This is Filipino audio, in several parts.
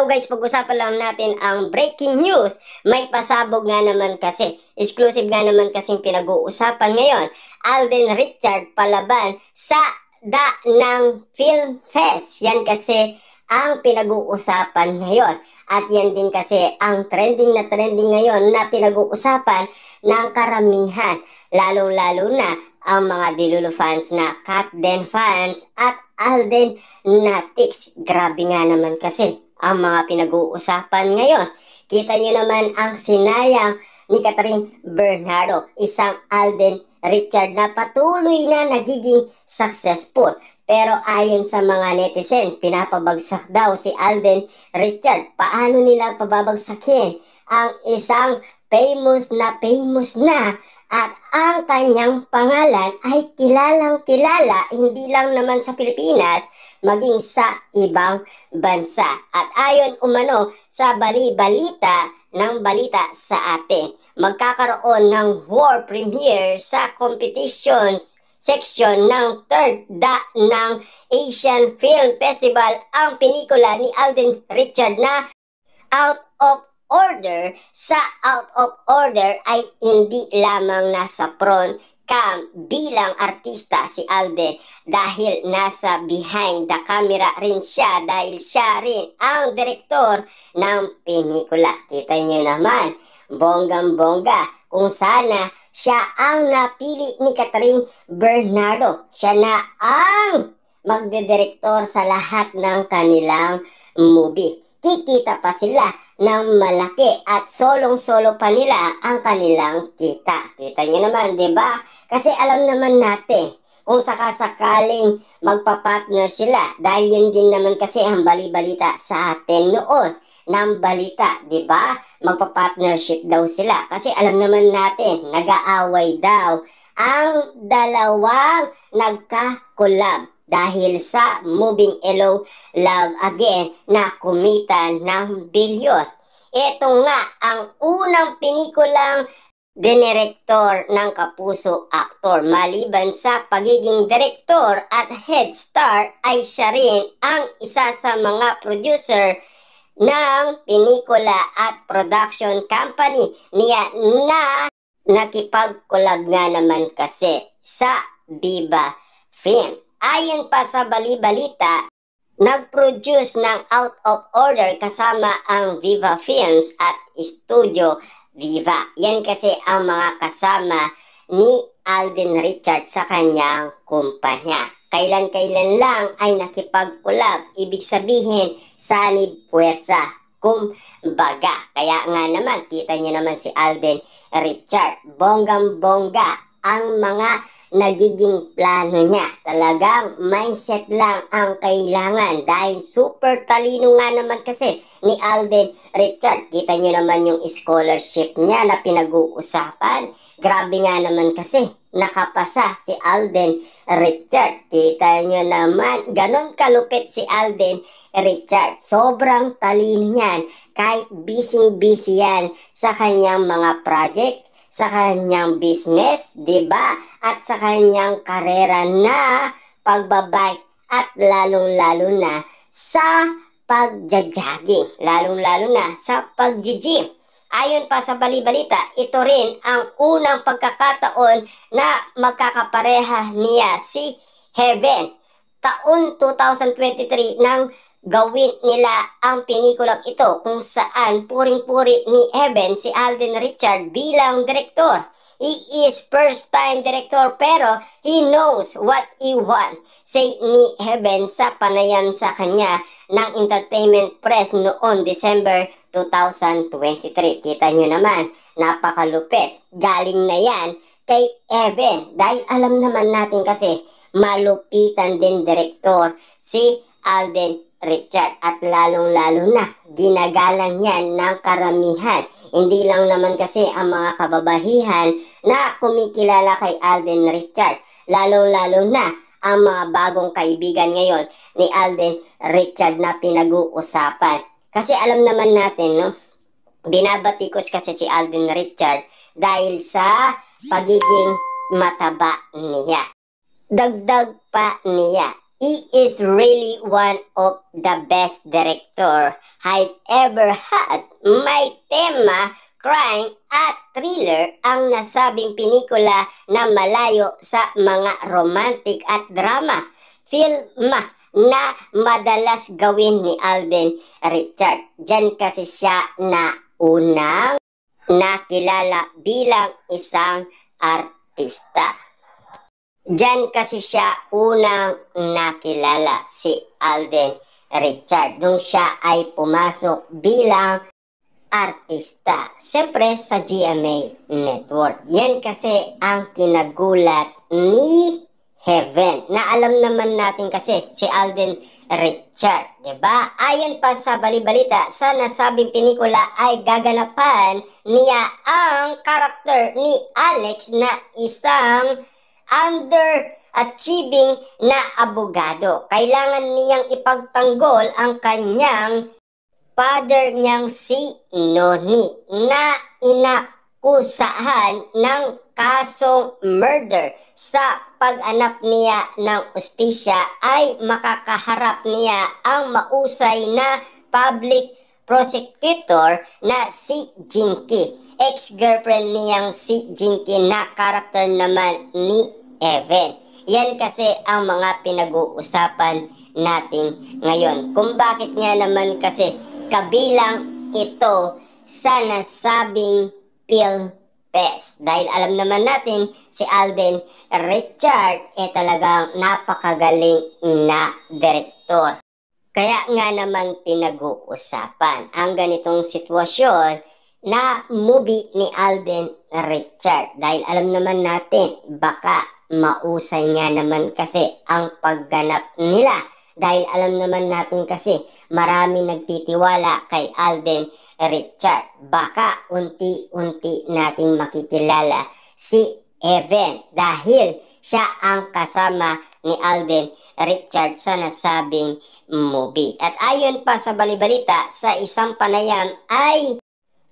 Hello guys, pag-usapan lang natin ang breaking news. May pasabog nga naman kasi. Exclusive nga naman kasing pinag-uusapan ngayon. Alden Richard palaban sa ng Film Fest. Yan kasi ang pinag-uusapan ngayon. At yan din kasi ang trending ngayon na pinag-uusapan ng karamihan. Lalong-lalo na ang mga Delulu fans na Kat Den fans at Alden Natics. Grabe nga naman kasi ang mga pinag-uusapan ngayon. Kita nyo naman ang sinayang ni Catherine Bernardo, isang Alden Richard na patuloy na nagiging successful. Pero ayon sa mga netizens, pinapabagsak daw si Alden Richard. Paano nila pababagsakin ang isang famous na at ang kanyang pangalan ay kilalang kilala hindi lang naman sa Pilipinas maging sa ibang bansa. At ayon umano sa balita sa atin, magkakaroon ng world premiere sa competitions section ng third ng Asian Film Festival ang pelikula ni Alden Richard na Out of Order. Sa Out of Order ay hindi lamang nasa front cam bilang artista si Alden dahil nasa behind the camera rin siya dahil siya rin ang direktor ng pelikula. Kita nyo naman, bonggang-bongga kung sana siya ang napili ni Catherine Bernardo. Siya na ang magdidirektor sa lahat ng kanilang movie. Kikita pa sila ng malaki at solong-solo pa nila ang kanilang kita. Kita nyo naman, di ba? Kasi alam naman natin kung sakasakaling magpa-partner sila dahil yun din naman kasi ang bali-balita sa atin noon ng balita, di ba? Magpa-partnership daw sila kasi alam naman natin nag-aaway daw ang dalawang nagka-collab dahil sa Moving Hello Love Again na kumita ng bilyon. Ito nga ang unang pelikulang dinirektor ng kapuso aktor. Maliban sa pagiging direktor at head star ay siya rin ang isa sa mga producer ng pelikula at production company niya na nakipag-collab nga naman kasi sa Viva Film. Ayon pa sa bali-balita, nag-produce ng Out of Order kasama ang Viva Films at Studio Viva. Yan kasi ang mga kasama ni Alden Richard sa kanyang kumpanya. Kailan-kailan lang ay nakipag-collab, ibig sabihin sanib puwersa, kumbaga. Kaya nga naman, kita nyo naman si Alden Richard, bonggang-bongga ang mga nagiging plano niya. Talagang mindset lang ang kailangan dahil super talino nga naman kasi ni Alden Richard. Kita nyo naman yung scholarship niya na pinag-uusapan. Grabe nga naman kasi nakapasa si Alden Richard. Kita nyo naman, ganon kalupit si Alden Richard. Sobrang talino niyan kahit busy yan sa kanyang mga project, sa kanyang business, di ba? At sa kanyang karera na pagbabike at lalong-lalo na sa pagja-jogging, lalong-lalo na sa pag-gym. Ayon pa sa bali-balita, ito rin ang unang pagkakataon na magkakapareha niya si Heaven. Taon 2023 nang gawin nila ang pelikulang ito kung saan puring-puri ni Heaven si Alden Richard bilang direktor. He is first time director pero he knows what he wants. Say ni Heaven sa panayam sa kanya ng Entertainment Press noong December 2023. Kita nyo naman, napakalupit. Galing na yan kay Heaven dahil alam naman natin kasi malupitan din direktor si Alden Richard at lalong-lalo na ginagalang yan ng karamihan. Hindi lang naman kasi ang mga kababahihan na kumikilala kay Alden Richard. Lalong-lalo na ang mga bagong kaibigan ngayon ni Alden Richard na pinag-uusapan. Kasi alam naman natin, no? Binabatikos kasi si Alden Richard dahil sa pagiging mataba niya. Dagdag pa niya, he is really one of the best director I've ever had. May tema, crime at thriller ang nasabing pelikula na malayo sa mga romantic at drama film na madalas gawin ni Alden Richard. Diyan kasi siya na unang nakilala bilang isang artista. Diyan kasi siya unang nakilala, si Alden Richard, nung siya ay pumasok bilang artista. Siyempre sa GMA Network. Yan kasi ang kinagulat ni Heaven. Na alam naman natin kasi si Alden Richard, diba? Ayon pa sa balibalita, sa nasabing pelikula ay gaganapan niya ang karakter ni Alex na isang underachieving na abogado. Kailangan niyang ipagtanggol ang kanyang father niyang si Noni na inakusahan ng kasong murder. Sa pag-anap niya ng ustisya ay makakaharap niya ang mausay na public prosecutor na si Jinky. Ex-girlfriend niyang si Jinky na karakter naman ni Evan. Yan kasi ang mga pinag-uusapan natin ngayon. Kung bakit nga naman kasi kabilang ito sa nasabing film fest. Dahil alam naman natin si Alden Richard talagang napakagaling na direktor. Kaya nga naman pinag-uusapan ang ganitong sitwasyon na movie ni Alden Richard. Dahil alam naman natin, baka mausay nga naman kasi ang pagganap nila. Dahil alam naman natin kasi marami nagtitiwala kay Alden Richard. Baka unti-unti nating makikilala si Evan dahil siya ang kasama ni Alden Richard sa nasabing movie. At ayon pa sa balibalita, sa isang panayam ay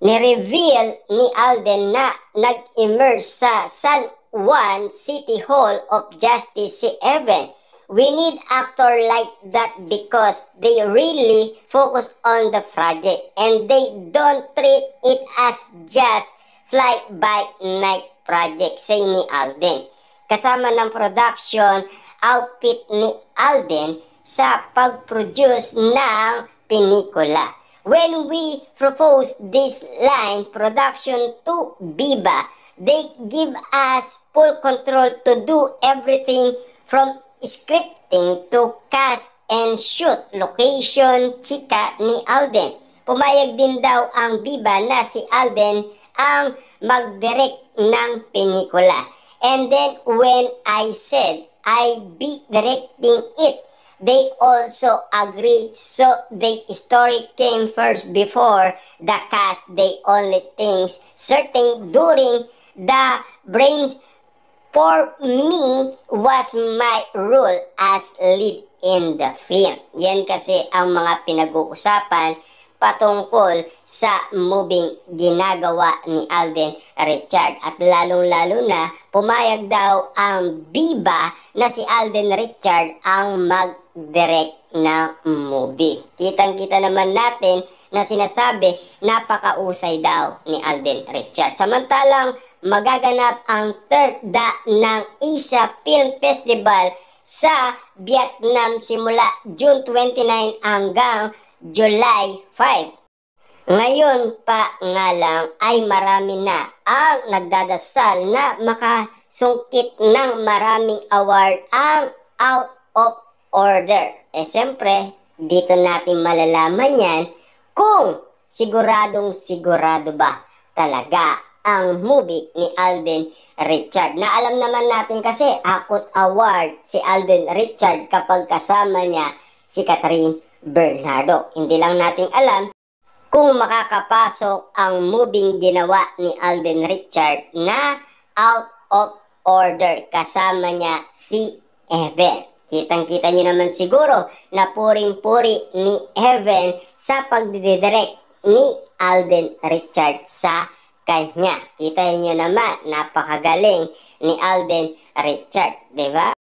nireveal ni Alden na nag-immerse sa San Juan City Hall of Justice si Evan. We need actor like that because they really focus on the project and they don't treat it as just fly-by-night project, say ni Alden. Kasama ng production outfit ni Alden sa pag-produce ng pelikula. When we proposed this line production to Viva, they give us full control to do everything from scripting to cast and shoot location, chika ni Alden. Pumayag din daw ang Viva na si Alden ang mag-direct ng pelikula. And then when I said I'd be directing it, they also agree, so the story came first before the cast. They only things certain during the brainstorm for me was my role as lead in the film. Yan kasi ang mga pinag-uusapan patungkol sa moving ginagawa ni Alden Richard. At lalong-lalo na pumayag daw ang Viva na si Alden Richard ang mag-direct ng movie. Kitang-kita naman natin na sinasabi napakausay daw ni Alden Richard. Samantalang magaganap ang third ng Asia Film Festival sa Vietnam simula June 29 hanggang July 5. Ngayon pa nga lang ay marami na ang nagdadasal na makasungkit ng maraming award ang Out of Order. Siyempre, dito natin malalaman yan kung siguradong sigurado ba talaga ang movie ni Alden Richard. Na alam naman natin kasi akot award si Alden Richard kapag kasama niya si Catherine Bernardo. Hindi lang natin alam kung makakapasok ang moving ginawa ni Alden Richard na Out of Order kasama niya si Evan. Kitang-kita niyo naman siguro na puring-puri ni Evan sa pagdidirect ni Alden Richard sa kanya. Kita niyo naman, napakagaling ni Alden Richard, di ba?